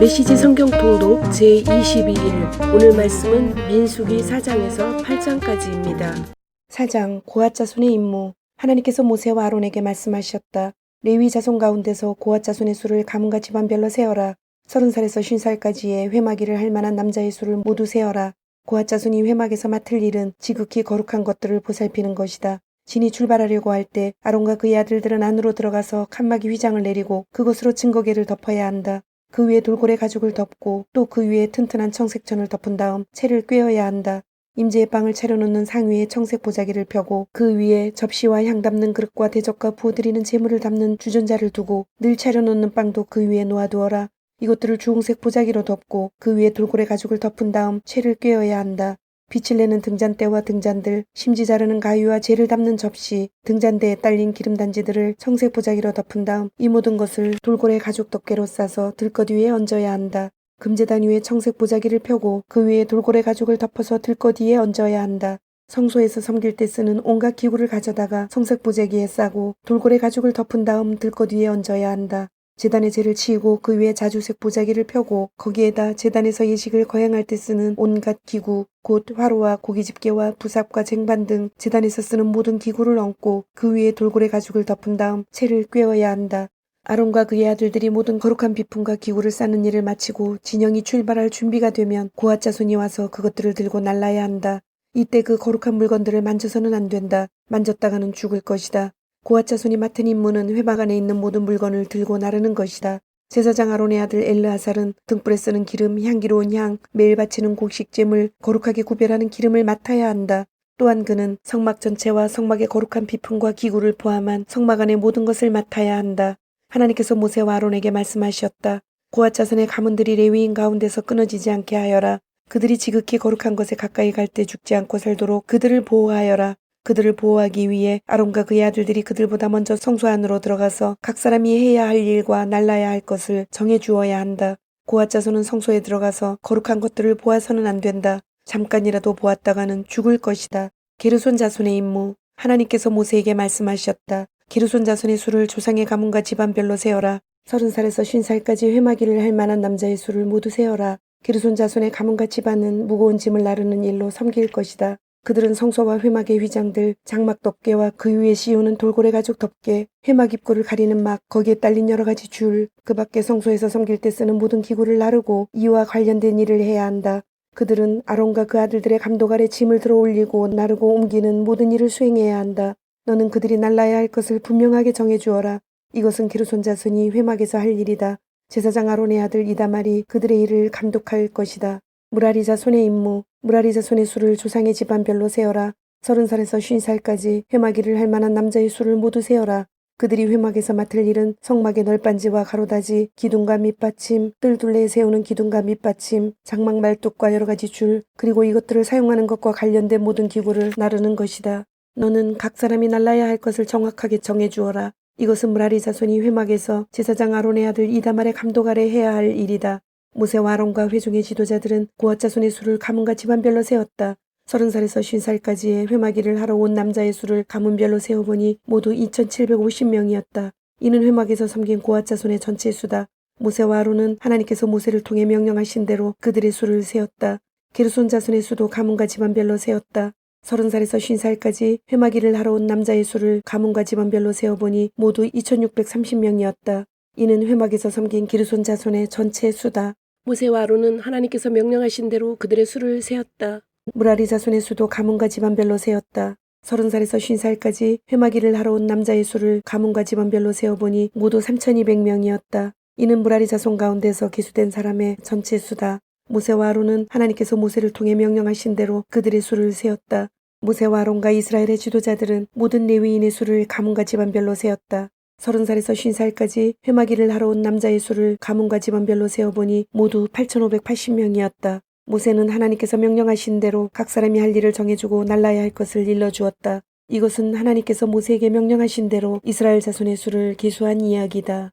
메시지 성경 통독 제22일 오늘 말씀은 민수기 4장에서 8장까지입니다. 4장 고핫 자손의 임무. 하나님께서 모세와 아론에게 말씀하셨다. 레위 자손 가운데서 고핫 자손의 수를 가문과 집안별로 세어라. 30살에서 50살까지의 회막 일을 할 만한 남자의 수를 모두 세어라. 고핫 자손이 회막에서 맡을 일은 지극히 거룩한 것들을 보살피는 것이다. 진이 출발하려고 할 때 아론과 그의 아들들은 안으로 들어가서 칸막이 휘장을 내리고 그것으로 증거계를 덮어야 한다. 그 위에 돌고래 가죽을 덮고 또 그 위에 튼튼한 청색천을 덮은 다음 채를 꿰어야 한다. 임재의 빵을 차려놓는 상위에 청색 보자기를 펴고 그 위에 접시와 향 담는 그릇과 대접과 부어드리는 제물을 담는 주전자를 두고 늘 차려놓는 빵도 그 위에 놓아두어라. 이것들을 주홍색 보자기로 덮고 그 위에 돌고래 가죽을 덮은 다음 채를 꿰어야 한다. 빛을 내는 등잔대와 등잔들, 심지 자르는 가위와 재를 담는 접시, 등잔대에 딸린 기름단지들을 청색 보자기로 덮은 다음 이 모든 것을 돌고래 가죽 덮개로 싸서 들것 위에 얹어야 한다. 금제단 위에 청색 보자기를 펴고 그 위에 돌고래 가죽을 덮어서 들것 위에 얹어야 한다. 성소에서 섬길 때 쓰는 온갖 기구를 가져다가 청색 보자기에 싸고 돌고래 가죽을 덮은 다음 들것 위에 얹어야 한다. 제단에 재를 치우고 그 위에 자주색 보자기를 펴고 거기에다 제단에서 예식을 거행할 때 쓰는 온갖 기구, 곧 화로와 고기집게와 부삽과 쟁반 등 제단에서 쓰는 모든 기구를 얹고 그 위에 돌고래 가죽을 덮은 다음 채를 꿰어야 한다. 아론과 그의 아들들이 모든 거룩한 비품과 기구를 싸는 일을 마치고 진영이 출발할 준비가 되면 고핫 자손이 와서 그것들을 들고 날라야 한다. 이때 그 거룩한 물건들을 만져서는 안 된다. 만졌다가는 죽을 것이다. 고핫 자손이 맡은 임무는 회막 안에 있는 모든 물건을 들고 나르는 것이다. 제사장 아론의 아들 엘르하살은 등불에 쓰는 기름, 향기로운 향, 매일 바치는 곡식잼을 거룩하게 구별하는 기름을 맡아야 한다. 또한 그는 성막 전체와 성막의 거룩한 비품과 기구를 포함한 성막 안의 모든 것을 맡아야 한다. 하나님께서 모세와 아론에게 말씀하셨다. 고핫 자손의 가문들이 레위인 가운데서 끊어지지 않게 하여라. 그들이 지극히 거룩한 것에 가까이 갈 때 죽지 않고 살도록 그들을 보호하여라. 그들을 보호하기 위해 아론과 그의 아들들이 그들보다 먼저 성소 안으로 들어가서 각 사람이 해야 할 일과 날라야 할 것을 정해 주어야 한다. 고핫 자손은 성소에 들어가서 거룩한 것들을 보아서는 안 된다. 잠깐이라도 보았다가는 죽을 것이다. 게르손 자손의 임무. 하나님께서 모세에게 말씀하셨다. 게르손 자손의 수를 조상의 가문과 집안별로 세어라. 30살에서 50살까지 회막 일을 할 만한 남자의 수를 모두 세어라. 게르손 자손의 가문과 집안은 무거운 짐을 나르는 일로 섬길 것이다. 그들은 성소와 회막의 휘장들, 장막 덮개와 그 위에 씌우는 돌고래 가죽 덮개, 회막 입구를 가리는 막, 거기에 딸린 여러 가지 줄, 그 밖에 성소에서 섬길 때 쓰는 모든 기구를 나르고 이와 관련된 일을 해야 한다. 그들은 아론과 그 아들들의 감독 아래 짐을 들어 올리고 나르고 옮기는 모든 일을 수행해야 한다. 너는 그들이 날라야 할 것을 분명하게 정해주어라. 이것은 게르손 자손이 회막에서 할 일이다. 제사장 아론의 아들 이다말이 그들의 일을 감독할 것이다. 무라리 자손의 임무. 무라리 자손의 수를 조상의 집안별로 세어라. 30살에서 50살까지 회막 일을 할 만한 남자의 수를 모두 세어라. 그들이 회막에서 맡을 일은 성막의 널빤지와 가로다지, 기둥과 밑받침, 뜰둘레에 세우는 기둥과 밑받침, 장막 말뚝과 여러 가지 줄, 그리고 이것들을 사용하는 것과 관련된 모든 기구를 나르는 것이다. 너는 각 사람이 날라야 할 것을 정확하게 정해주어라. 이것은 무라리 자손이 회막에서 제사장 아론의 아들 이다말의 감독 아래 해야 할 일이다. 모세와 아론과 회중의 지도자들은 고핫 자손의 수를 가문과 집안별로 세웠다. 30살에서 50살까지의 회막 일을 하러 온 남자의 수를 가문별로 세어보니 모두 2750명이었다. 이는 회막에서 섬긴 고핫 자손의 전체 수다. 모세와 아론은 하나님께서 모세를 통해 명령하신 대로 그들의 수를 세었다. 게르손 자손의 수도 가문과 집안별로 세었다. 30살에서 50살까지 회막 일을 하러 온 남자의 수를 가문과 집안별로 세어보니 모두 2630명이었다. 이는 회막에서 섬긴 게르손 자손의 전체 수다. 모세와 아론은 하나님께서 명령하신 대로 그들의 수를 세었다. 무라리 자손의 수도 가문과 집안별로 세었다. 30살에서 50살까지 회막 일을 하러 온 남자의 수를 가문과 집안별로 세어보니 모두 3200명이었다. 이는 무라리 자손 가운데서 기수된 사람의 전체 수다. 모세와 아론은 하나님께서 모세를 통해 명령하신 대로 그들의 수를 세었다. 모세와 아론과 이스라엘의 지도자들은 모든 레위인의 수를 가문과 집안별로 세었다. 30살에서 50살까지 회막 일을 하러 온 남자의 수를 가문과 집안별로 세어보니 모두 8580명이었다. 모세는 하나님께서 명령하신 대로 각 사람이 할 일을 정해주고 날라야 할 것을 일러주었다. 이것은 하나님께서 모세에게 명령하신 대로 이스라엘 자손의 수를 계수한 이야기다.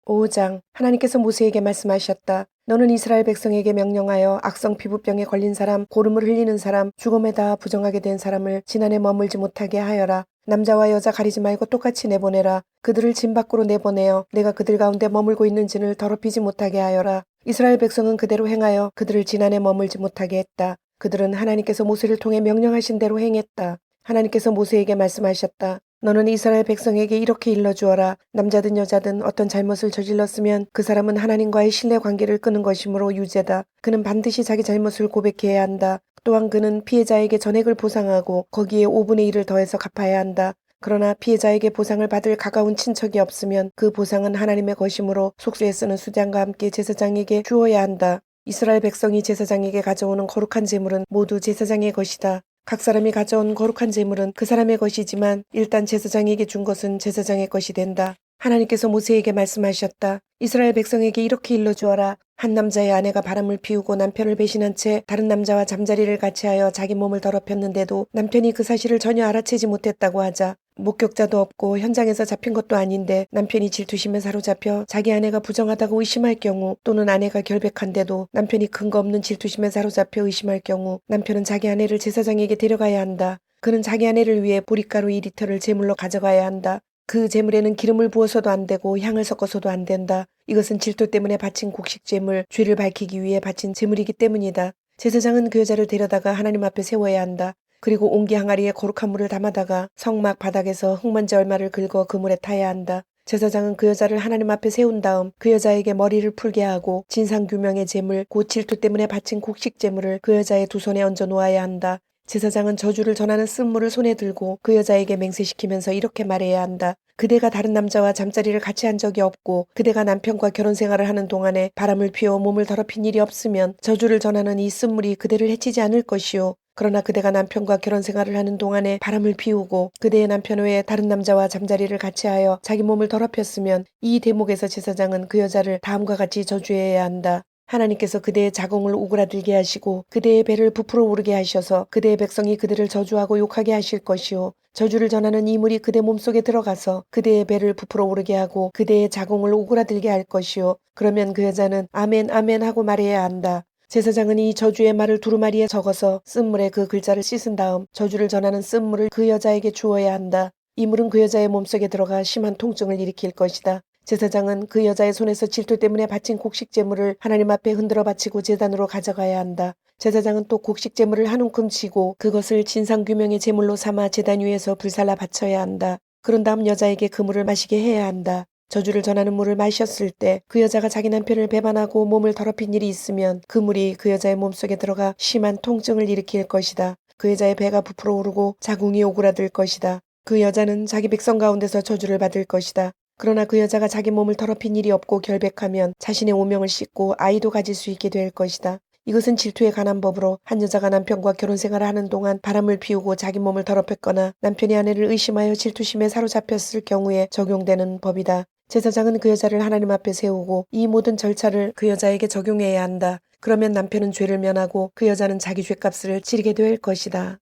5장. 하나님께서 모세에게 말씀하셨다. 너는 이스라엘 백성에게 명령하여 악성 피부병에 걸린 사람, 고름을 흘리는 사람, 죽음에 닿아 부정하게 된 사람을 지난해 머물지 못하게 하여라. 남자와 여자 가리지 말고 똑같이 내보내라. 그들을 진 밖으로 내보내어 내가 그들 가운데 머물고 있는 진을 더럽히지 못하게 하여라. 이스라엘 백성은 그대로 행하여 그들을 지난해 머물지 못하게 했다. 그들은 하나님께서 모세를 통해 명령하신 대로 행했다. 하나님께서 모세에게 말씀하셨다. 너는 이스라엘 백성에게 이렇게 일러주어라. 남자든 여자든 어떤 잘못을 저질렀으면 그 사람은 하나님과의 신뢰 관계를 끊은 것이므로 유죄다. 그는 반드시 자기 잘못을 고백해야 한다. 또한 그는 피해자에게 전액을 보상하고 거기에 5분의 1을 더해서 갚아야 한다. 그러나 피해자에게 보상을 받을 가까운 친척이 없으면 그 보상은 하나님의 것이므로 속수에 쓰는 수장과 함께 제사장에게 주어야 한다. 이스라엘 백성이 제사장에게 가져오는 거룩한 제물은 모두 제사장의 것이다. 각 사람이 가져온 거룩한 제물은 그 사람의 것이지만 일단 제사장에게 준 것은 제사장의 것이 된다. 하나님께서 모세에게 말씀하셨다. 이스라엘 백성에게 이렇게 일러주어라. 한 남자의 아내가 바람을 피우고 남편을 배신한 채 다른 남자와 잠자리를 같이 하여 자기 몸을 더럽혔는데도 남편이 그 사실을 전혀 알아채지 못했다고 하자. 목격자도 없고 현장에서 잡힌 것도 아닌데 남편이 질투심에 사로잡혀 자기 아내가 부정하다고 의심할 경우, 또는 아내가 결백한데도 남편이 근거 없는 질투심에 사로잡혀 의심할 경우 남편은 자기 아내를 제사장에게 데려가야 한다. 그는 자기 아내를 위해 보리가루 2리터를 제물로 가져가야 한다. 그 제물에는 기름을 부어서도 안 되고 향을 섞어서도 안 된다. 이것은 질투 때문에 바친 곡식 제물, 죄를 밝히기 위해 바친 제물이기 때문이다. 제사장은 그 여자를 데려다가 하나님 앞에 세워야 한다. 그리고 옹기 항아리에 거룩한 물을 담아다가 성막 바닥에서 흙먼지 얼마를 긁어 그 물에 타야 한다. 제사장은 그 여자를 하나님 앞에 세운 다음 그 여자에게 머리를 풀게 하고 진상규명의 제물, 곧 질투 때문에 바친 곡식 제물을 그 여자의 두 손에 얹어 놓아야 한다. 제사장은 저주를 전하는 쓴물을 손에 들고 그 여자에게 맹세시키면서 이렇게 말해야 한다. 그대가 다른 남자와 잠자리를 같이 한 적이 없고 그대가 남편과 결혼 생활을 하는 동안에 바람을 피워 몸을 더럽힌 일이 없으면 저주를 전하는 이 쓴물이 그대를 해치지 않을 것이요. 그러나 그대가 남편과 결혼 생활을 하는 동안에 바람을 피우고 그대의 남편 외에 다른 남자와 잠자리를 같이 하여 자기 몸을 더럽혔으면 이 대목에서 제사장은 그 여자를 다음과 같이 저주해야 한다. 하나님께서 그대의 자궁을 오그라들게 하시고 그대의 배를 부풀어 오르게 하셔서 그대의 백성이 그대를 저주하고 욕하게 하실 것이요. 저주를 전하는 이 물이 그대 몸속에 들어가서 그대의 배를 부풀어 오르게 하고 그대의 자궁을 오그라들게 할 것이요. 그러면 그 여자는 아멘 아멘 하고 말해야 한다. 제사장은 이 저주의 말을 두루마리에 적어서 쓴물에 그 글자를 씻은 다음 저주를 전하는 쓴물을 그 여자에게 주어야 한다. 이 물은 그 여자의 몸속에 들어가 심한 통증을 일으킬 것이다. 제사장은 그 여자의 손에서 질투 때문에 바친 곡식 제물을 하나님 앞에 흔들어 바치고 제단으로 가져가야 한다. 제사장은 또 곡식 제물을 한 움큼 쥐고 그것을 진상규명의 제물로 삼아 제단 위에서 불살라 바쳐야 한다. 그런 다음 여자에게 그 물을 마시게 해야 한다. 저주를 전하는 물을 마셨을 때 그 여자가 자기 남편을 배반하고 몸을 더럽힌 일이 있으면 그 물이 그 여자의 몸속에 들어가 심한 통증을 일으킬 것이다. 그 여자의 배가 부풀어 오르고 자궁이 오그라들 것이다. 그 여자는 자기 백성 가운데서 저주를 받을 것이다. 그러나 그 여자가 자기 몸을 더럽힌 일이 없고 결백하면 자신의 오명을 씻고 아이도 가질 수 있게 될 것이다. 이것은 질투에 관한 법으로 한 여자가 남편과 결혼 생활을 하는 동안 바람을 피우고 자기 몸을 더럽혔거나 남편이 아내를 의심하여 질투심에 사로잡혔을 경우에 적용되는 법이다. 제사장은 그 여자를 하나님 앞에 세우고 이 모든 절차를 그 여자에게 적용해야 한다. 그러면 남편은 죄를 면하고 그 여자는 자기 죄값을 치르게 될 것이다.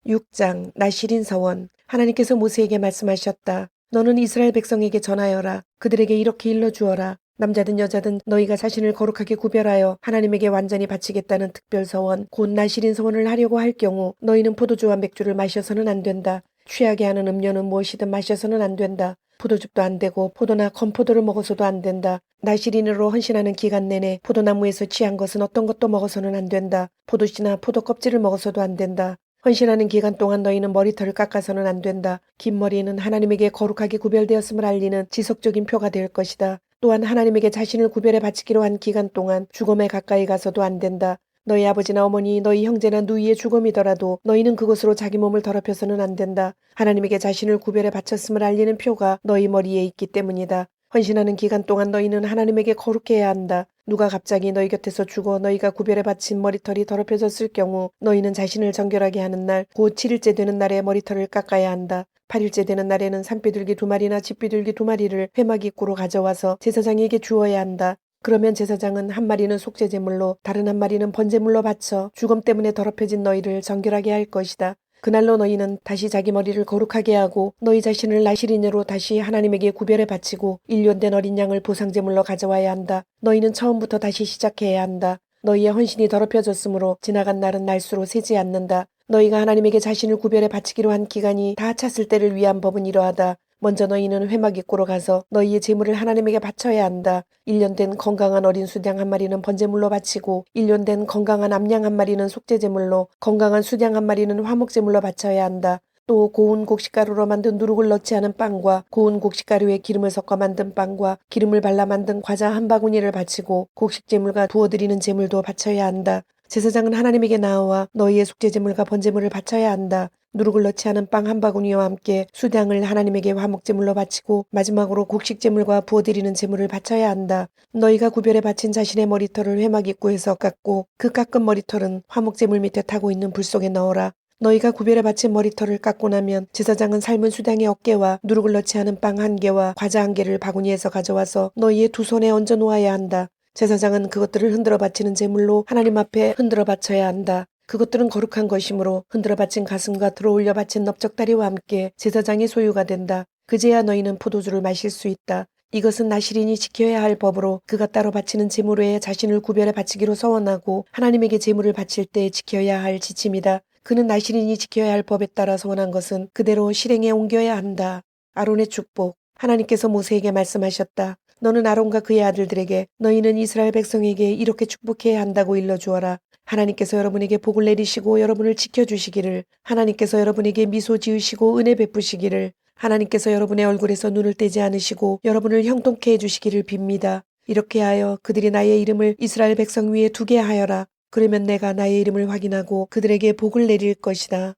6장 나실인 서원. 하나님께서 모세에게 말씀하셨다. 너는 이스라엘 백성에게 전하여라. 그들에게 이렇게 일러주어라. 남자든 여자든 너희가 자신을 거룩하게 구별하여 하나님에게 완전히 바치겠다는 특별 서원, 곧 나실인 서원을 하려고 할 경우 너희는 포도주와 맥주를 마셔서는 안 된다. 취하게 하는 음료는 무엇이든 마셔서는 안 된다. 포도즙도 안 되고 포도나 건포도를 먹어서도 안 된다. 나실인으로 헌신하는 기간 내내 포도나무에서 취한 것은 어떤 것도 먹어서는 안 된다. 포도씨나 포도 껍질을 먹어서도 안 된다. 헌신하는 기간 동안 너희는 머리털을 깎아서는 안 된다. 긴 머리는 하나님에게 거룩하게 구별되었음을 알리는 지속적인 표가 될 것이다. 또한 하나님에게 자신을 구별해 바치기로 한 기간 동안 죽음에 가까이 가서도 안 된다. 너희 아버지나 어머니, 너희 형제나 누이의 죽음이더라도 너희는 그것으로 자기 몸을 더럽혀서는 안 된다. 하나님에게 자신을 구별해 바쳤음을 알리는 표가 너희 머리에 있기 때문이다. 헌신하는 기간 동안 너희는 하나님에게 거룩해야 한다. 누가 갑자기 너희 곁에서 죽어 너희가 구별해 바친 머리털이 더럽혀졌을 경우 너희는 자신을 정결하게 하는 날, 곧 7일째 되는 날에 머리털을 깎아야 한다. 8일째 되는 날에는 산비둘기 2마리나 집비둘기 2마리를 회막입구로 가져와서 제사장에게 주어야 한다. 그러면 제사장은 한 마리는 속죄제물로 다른 한 마리는 번제물로 바쳐 죽음 때문에 더럽혀진 너희를 정결하게 할 것이다. 그날로 너희는 다시 자기 머리를 거룩하게 하고 너희 자신을 나실인으로 다시 하나님에게 구별해 바치고 1년 어린 양을 보상제물로 가져와야 한다. 너희는 처음부터 다시 시작해야 한다. 너희의 헌신이 더럽혀졌으므로 지나간 날은 날수로 세지 않는다. 너희가 하나님에게 자신을 구별해 바치기로 한 기간이 다 찼을 때를 위한 법은 이러하다. 먼저 너희는 회막 입구로 가서 너희의 제물을 하나님에게 바쳐야 한다. 1년 된 건강한 어린 수양 한 마리는 번제물로 바치고 1년 된 건강한 암양 한 마리는 속죄제물로 건강한 수양 한 마리는 화목제물로 바쳐야 한다. 또 고운 곡식가루로 만든 누룩을 넣지 않은 빵과 고운 곡식가루에 기름을 섞어 만든 빵과 기름을 발라 만든 과자 한 바구니를 바치고 곡식제물과 부어드리는 제물도 바쳐야 한다. 제사장은 하나님에게 나아와 너희의 속죄제물과 번제물을 바쳐야 한다. 누룩을 넣지 않은 빵 한 바구니와 함께 수량을 하나님에게 화목제물로 바치고 마지막으로 곡식제물과 부어드리는 제물을 바쳐야 한다. 너희가 구별해 바친 자신의 머리털을 회막 입구에서 깎고 그 깎은 머리털은 화목제물 밑에 타고 있는 불 속에 넣어라. 너희가 구별해 바친 머리털을 깎고 나면 제사장은 삶은 수량의 어깨와 누룩을 넣지 않은 빵 한 개와 과자 한 개를 바구니에서 가져와서 너희의 두 손에 얹어 놓아야 한다. 제사장은 그것들을 흔들어 바치는 제물로 하나님 앞에 흔들어 바쳐야 한다. 그것들은 거룩한 것이므로 흔들어 바친 가슴과 들어올려 바친 넓적다리와 함께 제사장의 소유가 된다. 그제야 너희는 포도주를 마실 수 있다. 이것은 나실인이 지켜야 할 법으로 그가 따로 바치는 제물 외에 자신을 구별해 바치기로 서원하고 하나님에게 제물을 바칠 때 지켜야 할 지침이다. 그는 나실인이 지켜야 할 법에 따라 서원한 것은 그대로 실행에 옮겨야 한다. 아론의 축복. 하나님께서 모세에게 말씀하셨다. 너는 아론과 그의 아들들에게 너희는 이스라엘 백성에게 이렇게 축복해야 한다고 일러주어라. 하나님께서 여러분에게 복을 내리시고 여러분을 지켜주시기를, 하나님께서 여러분에게 미소 지으시고 은혜 베푸시기를, 하나님께서 여러분의 얼굴에서 눈을 떼지 않으시고 여러분을 형통케 해주시기를 빕니다. 이렇게 하여 그들이 나의 이름을 이스라엘 백성 위에 두게 하여라. 그러면 내가 나의 이름을 확인하고 그들에게 복을 내릴 것이다.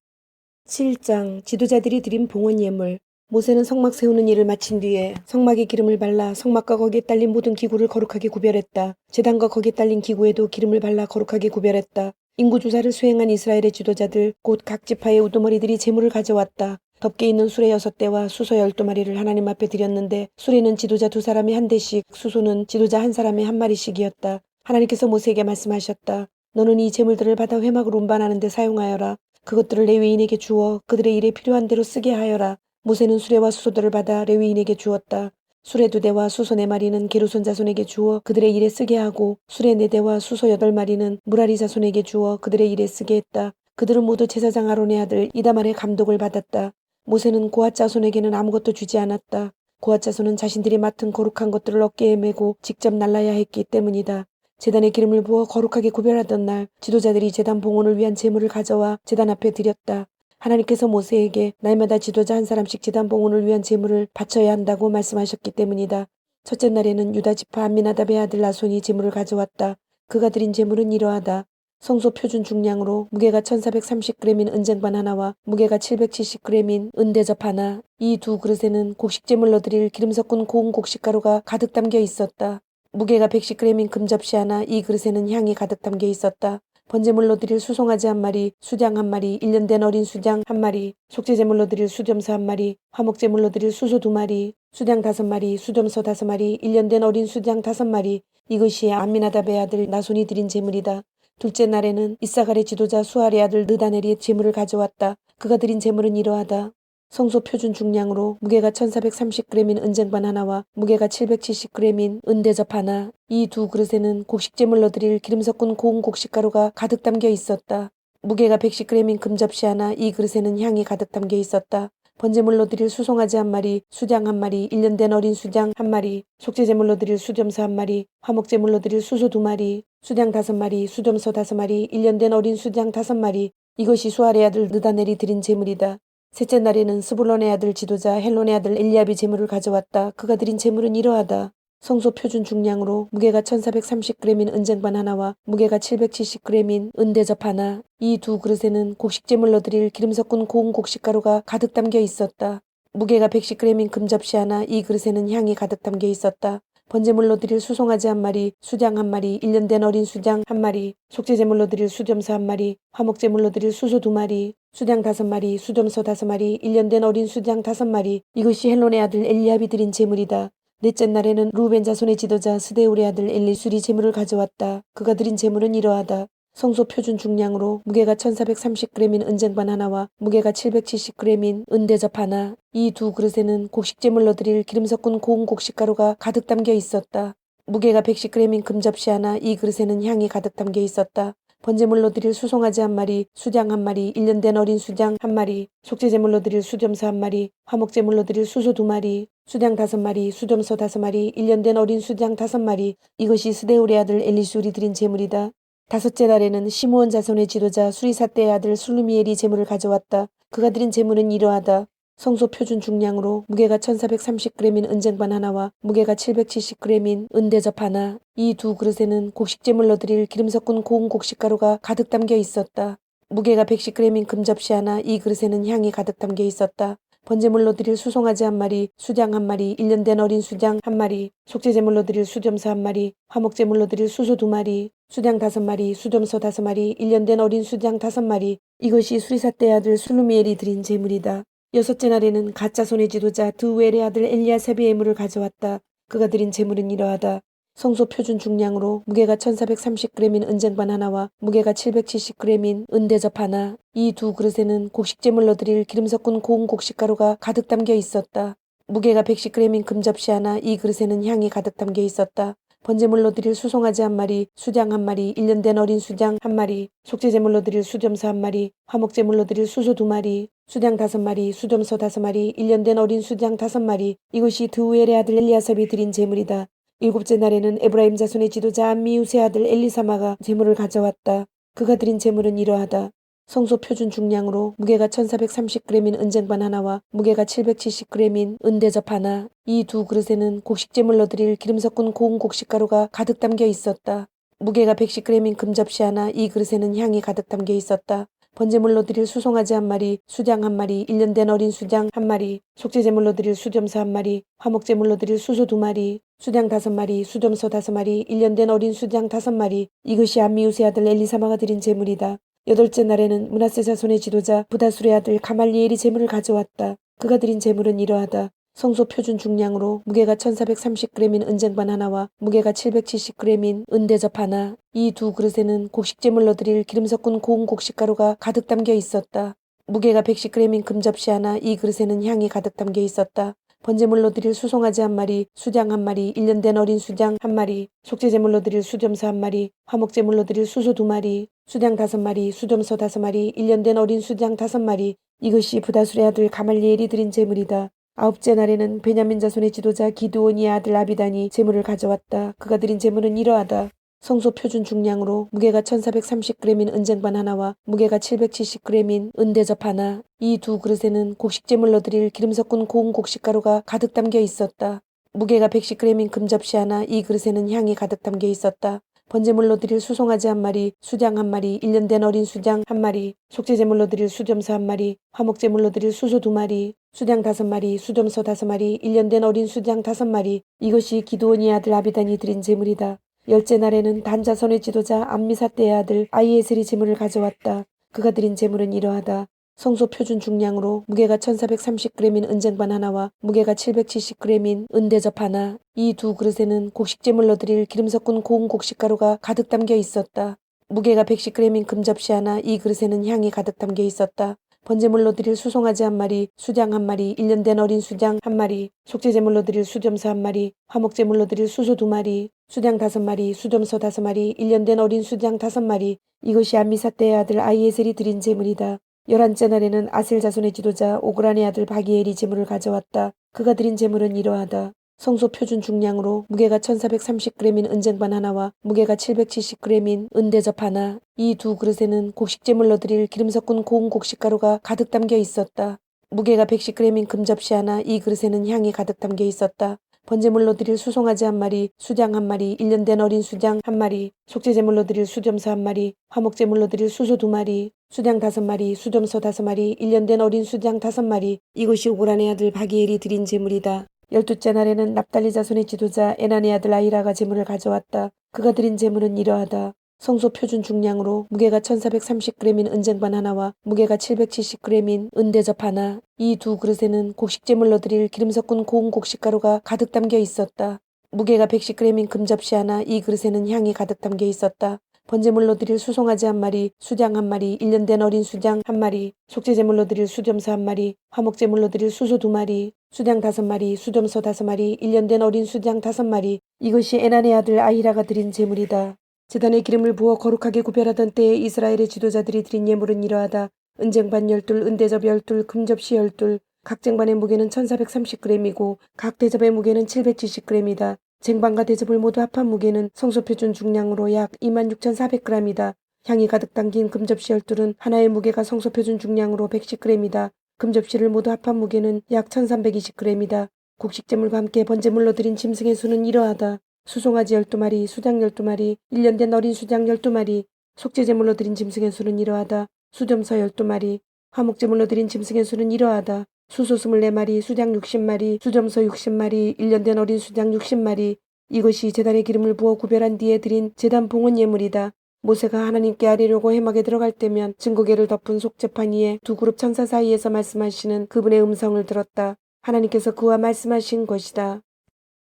7장 지도자들이 드린 봉헌 예물. 모세는 성막 세우는 일을 마친 뒤에 성막에 기름을 발라 성막과 거기에 딸린 모든 기구를 거룩하게 구별했다. 제단과 거기에 딸린 기구에도 기름을 발라 거룩하게 구별했다. 인구조사를 수행한 이스라엘의 지도자들 곧 각 지파의 우두머리들이 제물을 가져왔다. 덮개 있는 수레 6대와 수소 12마리를 하나님 앞에 드렸는데 수레는 지도자 2사람이 한 대씩, 수소는 지도자 한 사람이 한 마리씩이었다. 하나님께서 모세에게 말씀하셨다. 너는 이 제물들을 받아 회막을 운반하는 데 사용하여라. 그것들을 레위인에게 주어 그들의 일에 필요한 대로 쓰게 하여라. 모세는 수레와 수소들을 받아 레위인에게 주었다. 수레 2대와 수소 4마리는 게르손 자손에게 주어 그들의 일에 쓰게 하고 수레 4대와 수소 8마리는 무라리 자손에게 주어 그들의 일에 쓰게 했다. 그들은 모두 제사장 아론의 아들 이다말의 감독을 받았다. 모세는 고앗 자손에게는 아무것도 주지 않았다. 고앗 자손은 자신들이 맡은 거룩한 것들을 어깨에 메고 직접 날라야 했기 때문이다. 제단에 기름을 부어 거룩하게 구별하던 날 지도자들이 제단 봉헌을 위한 제물을 가져와 제단 앞에 드렸다. 하나님께서 모세에게 날마다 지도자 한 사람씩 제단 봉헌을 위한 제물을 바쳐야 한다고 말씀하셨기 때문이다. 첫째 날에는 유다 지파 암미나답의 아들 나손이 제물을 가져왔다. 그가 드린 제물은 이러하다. 성소 표준 중량으로 무게가 1430g인 은쟁반 하나와 무게가 770g인 은대접 하나. 이 두 그릇에는 곡식제물로 드릴 기름 섞은 고운 곡식가루가 가득 담겨 있었다. 무게가 110g인 금접시 하나. 이 그릇에는 향이 가득 담겨 있었다. 번제물로 드릴 수송아지 한 마리, 수장 한 마리, 1년 된 어린 수장 한 마리, 속죄제물로 드릴 수점사 한 마리, 화목제물로 드릴 수소 2마리, 수장 5마리, 수점서 5마리, 1년 된 어린 수장 5마리. 이것이 암미나답의 아들 나손이 드린 제물이다. 둘째 날에는 이사갈의 지도자 수알의 아들 느다넬이 제물을 가져왔다. 그가 드린 제물은 이러하다. 성소 표준 중량으로 무게가 1430g인 은쟁반 하나와 무게가 770g인 은대접 하나. 이 두 그릇에는 곡식제물로 드릴 기름 섞은 고운 곡식가루가 가득 담겨 있었다. 무게가 110g인 금접시 하나. 이 그릇에는 향이 가득 담겨 있었다. 번제물로 드릴 수송아지 한 마리, 수장 한 마리, 1년 된 어린 수장 한 마리, 속죄제물로 드릴 수점사 한 마리, 화목제물로 드릴 수소 2마리, 수장 5마리, 수점서 5마리, 1년 된 어린 수장 5마리. 이것이 수알의 아들 느다넬이 드린 제물이다. 셋째 날에는 스불론의 아들 지도자 헬론의 아들 엘리압이 제물을 가져왔다. 그가 드린 제물은 이러하다. 성소 표준 중량으로 무게가 1430g인 은쟁반 하나와 무게가 770g인 은대접 하나. 이 두 그릇에는 곡식제물로 드릴 기름 섞은 고운 곡식가루가 가득 담겨 있었다. 무게가 110g인 금접시 하나. 이 그릇에는 향이 가득 담겨 있었다. 번제물로 드릴 수송아지 한 마리, 수장 한 마리, 1년 된 어린 수장 한 마리, 속죄제물로 드릴 수점사 한 마리, 화목제물로 드릴 수소 2마리, 수장 5마리, 수점서 5마리, 1년 된 어린 수장 5마리. 이것이 헬론의 아들 엘리압이 드린 제물이다. 넷째 날에는 루벤 자손의 지도자 스데울의 아들 엘리술이 제물을 가져왔다. 그가 드린 제물은 이러하다. 성소 표준 중량으로 무게가 1430g인 은쟁반 하나와 무게가 770g인 은대접 하나. 이 두 그릇에는 곡식제물로 드릴 기름 섞은 고운 곡식가루가 가득 담겨 있었다. 무게가 110g인 금접시 하나. 이 그릇에는 향이 가득 담겨 있었다. 번제물로 드릴 수송아지 1마리, 수장 1마리, 1년 된 어린 수장 1마리, 속죄제물로 드릴 수점서 1마리, 화목제물로 드릴 수소 2마리, 수장 5마리, 수점서 5마리, 1년 된 어린 수장 5마리. 이것이 스데울의 아들 엘리수리 드린 제물이다. 다섯째 날에는 시므온 자손의 지도자 수리사떼의 아들 술루미엘이 제물을 가져왔다. 그가 드린 제물은 이러하다. 성소 표준 중량으로 무게가 1430g인 은쟁반 하나와 무게가 770g인 은대접 하나. 이 두 그릇에는 곡식제물로 드릴 기름 섞은 고운 곡식가루가 가득 담겨 있었다. 무게가 110g인 금접시 하나. 이 그릇에는 향이 가득 담겨 있었다. 번제물로 드릴 수송아지 1마리, 수장 1마리, 1년 된 어린 수장 1마리, 속죄제물로 드릴 수점서 1마리, 화목제물로 드릴 수소 2마리, 수장 5마리, 수점서 5마리, 1년 된 어린 수장 5마리. 이것이 수리사떼의 아들 술루미엘이 드린 제물이다. 여섯째 날에는 가짜 손의 지도자 드우엘의 아들 엘리야셉이 예물을 가져왔다. 그가 드린 제물은 이러하다. 성소 표준 중량으로 무게가 1430g인 은쟁반 하나와 무게가 770g인 은대접 하나. 이 두 그릇에는 곡식제물로 드릴 기름 섞은 고운 곡식가루가 가득 담겨 있었다. 무게가 110g인 금접시 하나. 이 그릇에는 향이 가득 담겨 있었다. 번제물로 드릴 수송아지 1마리, 수장 1마리, 1년 된 어린 수장 1마리, 속죄제물로 드릴 수점서 1마리, 화목제물로 드릴 수소 2마리, 수장 5마리, 수점서 5마리, 1년 된 어린 수장 5마리. 이것이 드우엘의 아들 엘리야삽이 드린 제물이다. 일곱째 날에는 에브라임 자손의 지도자 암미우스의 아들 엘리사마가 제물을 가져왔다. 그가 드린 제물은 이러하다. 성소 표준 중량으로 무게가 1430g인 은쟁반 하나와 무게가 770g인 은대접 하나. 이 두 그릇에는 곡식제물로 드릴 기름 섞은 고운 곡식가루가 가득 담겨 있었다. 무게가 110g인 금접시 하나. 이 그릇에는 향이 가득 담겨 있었다. 번제물로 드릴 수송아지 1마리, 수장 1마리, 1년 된 어린 수장 1마리, 속죄제물로 드릴 수점서 1마리, 화목제물로 드릴 수소 2마리, 수장 5마리, 수점서 5마리, 1년 된 어린 수장 5마리. 이것이 암미우스의 아들 엘리사마가 드린 제물이다. 여덟째 날에는 므낫세 자손의 지도자 부다술의 아들 가말리엘이 제물을 가져왔다. 그가 드린 제물은 이러하다. 성소 표준 중량으로 무게가 1430g인 은쟁반 하나와 무게가 770g인 은대접 하나. 이 두 그릇에는 곡식제물로 드릴 기름 섞은 고운 곡식가루가 가득 담겨 있었다. 무게가 110g인 금접시 하나. 이 그릇에는 향이 가득 담겨 있었다. 번제물로 드릴 수송아지 1마리, 수장 1마리, 1년 된 어린 수장 1마리, 속죄제물로 드릴 수점서 1마리, 화목제물로 드릴 수소 2마리, 수장 5마리, 수점서 5마리, 1년 된 어린 수장 5마리. 이것이 부다술의 아들 가말리엘이 드린 제물이다. 아홉째 날에는 베냐민 자손의 지도자 기드온이의 아들 아비단이 제물을 가져왔다. 그가 드린 제물은 이러하다. 성소 표준 중량으로 무게가 1430g인 은쟁반 하나와 무게가 770g인 은대접 하나. 이 두 그릇에는 곡식제물로 드릴 기름 섞은 고운 곡식가루가 가득 담겨 있었다. 무게가 110g인 금접시 하나. 이 그릇에는 향이 가득 담겨 있었다. 번제물로 드릴 수송아지 1마리, 수장 1마리, 1년 된 어린 수장 1마리, 속죄제물로 드릴 수점서 1마리, 화목제물로 드릴 수소 2마리, 수장 5마리, 수점서 5마리, 1년 된 어린 수장 5마리. 이것이 기드온이의 아들 아비단이 드린 제물이다. 열째 날에는 단 자손의 지도자 암미사떼의 아들 아이에셀이 제물을 가져왔다. 그가 드린 제물은 이러하다. 성소 표준 중량으로 무게가 1430g인 은쟁반 하나와 무게가 770g인 은대접 하나. 이 두 그릇에는 곡식제물로 드릴 기름 섞은 고운 곡식가루가 가득 담겨 있었다. 무게가 110g인 금접시 하나. 이 그릇에는 향이 가득 담겨 있었다. 번제물로 드릴 수송아지 1마리, 수장 1마리, 1년 된 어린 수장 1마리, 속죄제물로 드릴 수점서 1마리, 화목제물로 드릴 수소 2마리, 수장 5마리, 수점서 5마리, 1년 된 어린 수장 5마리. 이것이 암미사떼의 아들 아이에셀이 드린 제물이다. 11째 날에는 아셀 자손의 지도자 오그란의 아들 바기엘이 제물을 가져왔다. 그가 드린 제물은 이러하다. 성소 표준 중량으로 무게가 1430g인 은쟁반 하나와 무게가 770g인 은대접 하나. 이 두 그릇에는 곡식제물로 드릴 기름 섞은 고운 곡식가루가 가득 담겨 있었다. 무게가 110g인 금접시 하나. 이 그릇에는 향이 가득 담겨 있었다. 번제물로 드릴 수송아지 1마리, 수장 1마리, 1년 된 어린 수장 1마리, 속죄제물로 드릴 수점서 1마리, 화목제물로 드릴 수소 2마리, 수장 5마리, 수점서 5마리, 1년 된 어린 수장 5마리. 이것이 오그란의 아들 바기엘이 드린 제물이다. 12째 날에는 납달리 자손의 지도자 에난의 아들 아이라가 제물을 가져왔다. 그가 드린 제물은 이러하다. 성소 표준 중량으로 무게가 1430g인 은쟁반 하나와 무게가 770g인 은대접 하나. 이 두 그릇에는 곡식제물로 드릴 기름 섞은 고운 곡식가루가 가득 담겨 있었다. 무게가 110g인 금접시 하나. 이 그릇에는 향이 가득 담겨 있었다. 번제물로 드릴 수송아지 1마리, 수장 1마리, 1년 된 어린 수장 1마리, 속죄제물로 드릴 수점서 1마리, 화목제물로 드릴 수소 2마리, 수장 5마리, 수점서 5마리, 1년 된 어린 수장 5마리. 이것이 에난의 아들 아히라가 드린 제물이다. 제단에 기름을 부어 거룩하게 구별하던 때에 이스라엘의 지도자들이 드린 예물은 이러하다. 은쟁반 12, 은대접 12, 금접시 12, 각 쟁반의 무게는 1430g이고 각 대접의 무게는 770g이다. 쟁반과 대접을 모두 합한 무게는 성소표준 중량으로 약 26,400g이다. 향이 가득 담긴 금접시 12은 하나의 무게가 성소표준 중량으로 110g이다. 금접시를 모두 합한 무게는 약 1320g이다. 곡식제물과 함께 번제물로 드린 짐승의 수는 이러하다. 수송아지 12마리, 수장 12마리, 1년 된 어린 수장 12마리, 속죄제물로 드린 짐승의 수는 이러하다. 수점서 12마리, 화목제물로 드린 짐승의 수는 이러하다. 수소 24마리, 수장 60마리, 수점서 60마리, 1년 된 어린 수장 60마리. 이것이 제단의 기름을 부어 구별한 뒤에 드린 제단 봉헌 예물이다. 모세가 하나님께 아뢰려고 회막에 들어갈 때면 증거계를 덮은 속죄판 위에 두 그룹 천사 사이에서 말씀하시는 그분의 음성을 들었다. 하나님께서 그와 말씀하신 것이다.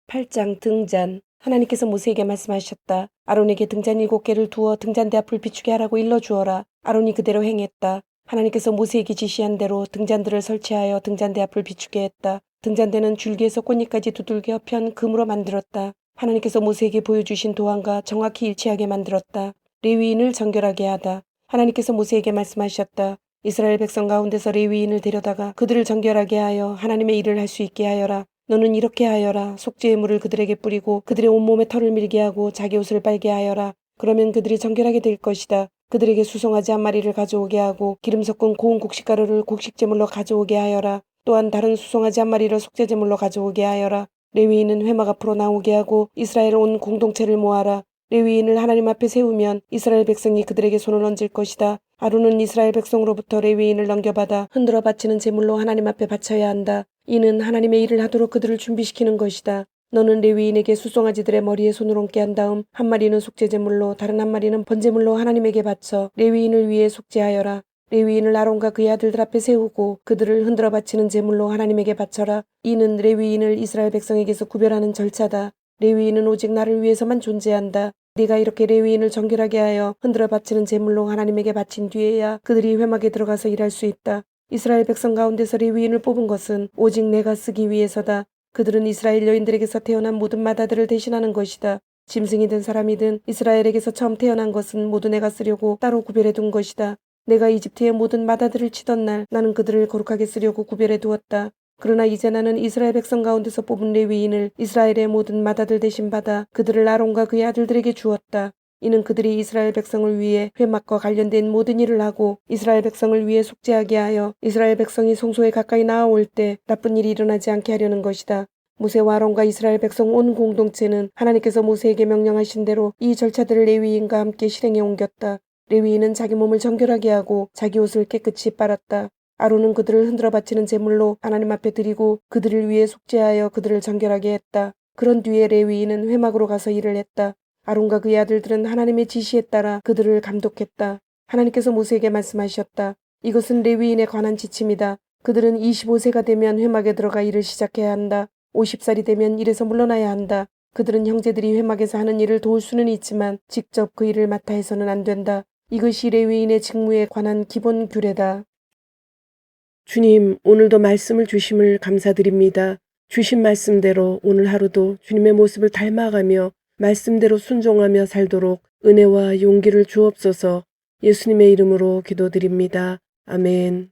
8장 등잔. 하나님께서 모세에게 말씀하셨다. 아론에게 등잔 7개를 두어 등잔대 앞을 비추게 하라고 일러주어라. 아론이 그대로 행했다. 하나님께서 모세에게 지시한 대로 등잔들을 설치하여 등잔대 앞을 비추게 했다. 등잔대는 줄기에서 꽃잎까지 두들겨 편 금으로 만들었다. 하나님께서 모세에게 보여주신 도안과 정확히 일치하게 만들었다. 레위인을 정결하게 하다. 하나님께서 모세에게 말씀하셨다. 이스라엘 백성 가운데서 레위인을 데려다가 그들을 정결하게 하여 하나님의 일을 할 수 있게 하여라. 너는 이렇게 하여라. 속죄의 물을 그들에게 뿌리고 그들의 온몸에 털을 밀게 하고 자기 옷을 빨게 하여라. 그러면 그들이 정결하게 될 것이다. 그들에게 수송아지 한 마리를 가져오게 하고 기름 섞은 고운 곡식가루를 곡식제물로 가져오게 하여라. 또한 다른 수송아지 한 마리를 속죄제물로 가져오게 하여라. 레위인은 회막 앞으로 나오게 하고 이스라엘 온 공동체를 모아라. 레위인을 하나님 앞에 세우면 이스라엘 백성이 그들에게 손을 얹을 것이다. 아론은 이스라엘 백성으로부터 레위인을 넘겨받아 흔들어 바치는 제물로 하나님 앞에 바쳐야 한다. 이는 하나님의 일을 하도록 그들을 준비시키는 것이다. 너는 레위인에게 수송아지들의 머리에 손을 얹게 한 다음 한 마리는 속죄제물로 다른 한 마리는 번제물로 하나님에게 바쳐 레위인을 위해 속죄하여라. 레위인을 아론과 그의 아들들 앞에 세우고 그들을 흔들어 바치는 제물로 하나님에게 바쳐라. 이는 레위인을 이스라엘 백성에게서 구별하는 절차다. 레위인은 오직 나를 위해서만 존재한다. 네가 이렇게 레위인을 정결하게 하여 흔들어 바치는 제물로 하나님에게 바친 뒤에야 그들이 회막에 들어가서 일할 수 있다. 이스라엘 백성 가운데서 레위인을 뽑은 것은 오직 내가 쓰기 위해서다. 그들은 이스라엘 여인들에게서 태어난 모든 맏아들을 대신하는 것이다. 짐승이든 사람이든 이스라엘에게서 처음 태어난 것은 모두 내가 쓰려고 따로 구별해 둔 것이다. 내가 이집트의 모든 맏아들을 치던 날 나는 그들을 거룩하게 쓰려고 구별해 두었다. 그러나 이제 나는 이스라엘 백성 가운데서 뽑은 레위인을 이스라엘의 모든 맏아들 대신 받아 그들을 아론과 그의 아들들에게 주었다. 이는 그들이 이스라엘 백성을 위해 회막과 관련된 모든 일을 하고 이스라엘 백성을 위해 속죄하게 하여 이스라엘 백성이 성소에 가까이 나아올 때 나쁜 일이 일어나지 않게 하려는 것이다. 모세와 아론과 이스라엘 백성 온 공동체는 하나님께서 모세에게 명령하신 대로 이 절차들을 레위인과 함께 실행해 옮겼다. 레위인은 자기 몸을 정결하게 하고 자기 옷을 깨끗이 빨았다. 아론은 그들을 흔들어 바치는 제물로 하나님 앞에 드리고 그들을 위해 속죄하여 그들을 정결하게 했다. 그런 뒤에 레위인은 회막으로 가서 일을 했다. 아론과 그의 아들들은 하나님의 지시에 따라 그들을 감독했다. 하나님께서 모세에게 말씀하셨다. 이것은 레위인에 관한 지침이다. 그들은 25세가 되면 회막에 들어가 일을 시작해야 한다. 50살이 되면 일에서 물러나야 한다. 그들은 형제들이 회막에서 하는 일을 도울 수는 있지만 직접 그 일을 맡아 해서는 안 된다. 이것이 레위인의 직무에 관한 기본 규례다. 주님, 오늘도 말씀을 주심을 감사드립니다. 주신 말씀대로 오늘 하루도 주님의 모습을 닮아가며 말씀대로 순종하며 살도록 은혜와 용기를 주옵소서. 예수님의 이름으로 기도드립니다. 아멘.